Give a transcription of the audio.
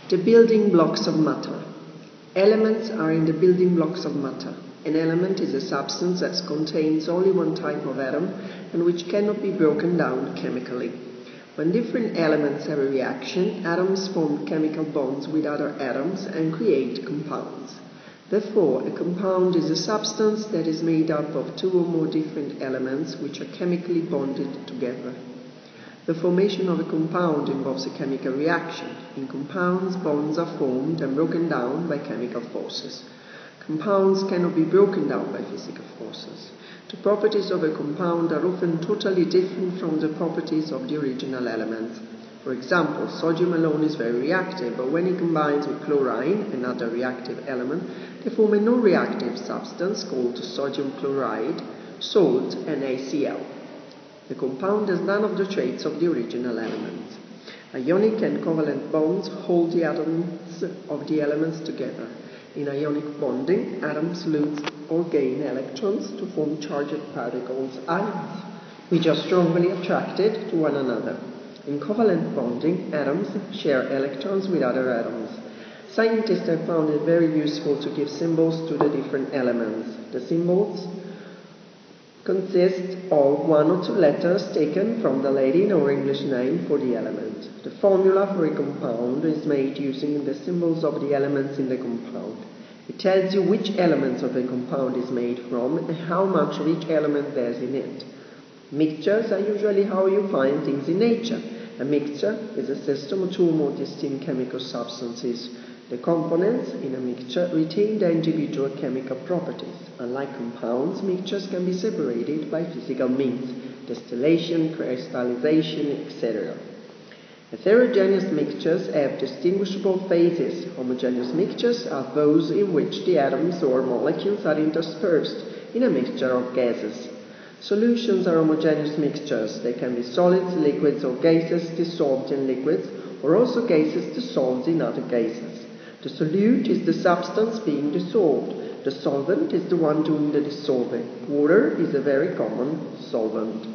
The building blocks of matter. Elements are in the building blocks of matter. An element is a substance that contains only one type of atom and which cannot be broken down chemically. When different elements have a reaction, atoms form chemical bonds with other atoms and create compounds. Therefore, a compound is a substance that is made up of two or more different elements which are chemically bonded together. The formation of a compound involves a chemical reaction. In compounds, bonds are formed and broken down by chemical forces. Compounds cannot be broken down by physical forces. The properties of a compound are often totally different from the properties of the original elements. For example, sodium alone is very reactive, but when it combines with chlorine, another reactive element, they form a non-reactive substance called sodium chloride, salt, and ACl. The compound has none of the traits of the original element. Ionic and covalent bonds hold the atoms of the elements together. In ionic bonding, atoms lose or gain electrons to form charged particles, ions, which are strongly attracted to one another. In covalent bonding, atoms share electrons with other atoms. Scientists have found it very useful to give symbols to the different elements. The symbols consist of one or two letters taken from the Latin or English name for the element. The formula for a compound is made using the symbols of the elements in the compound. It tells you which elements of a compound is made from and how much of each element there's in it. Mixtures are usually how you find things in nature. A mixture is a system of two or more distinct chemical substances. The components in a mixture retain their individual chemical properties. Unlike compounds, mixtures can be separated by physical means, distillation, crystallization, etc. Heterogeneous mixtures have distinguishable phases. Homogeneous mixtures are those in which the atoms or molecules are interspersed in a mixture of gases. Solutions are homogeneous mixtures. They can be solids, liquids, or gases dissolved in liquids, or also gases dissolved in other gases. The solute is the substance being dissolved. The solvent is the one doing the dissolving. Water is a very common solvent.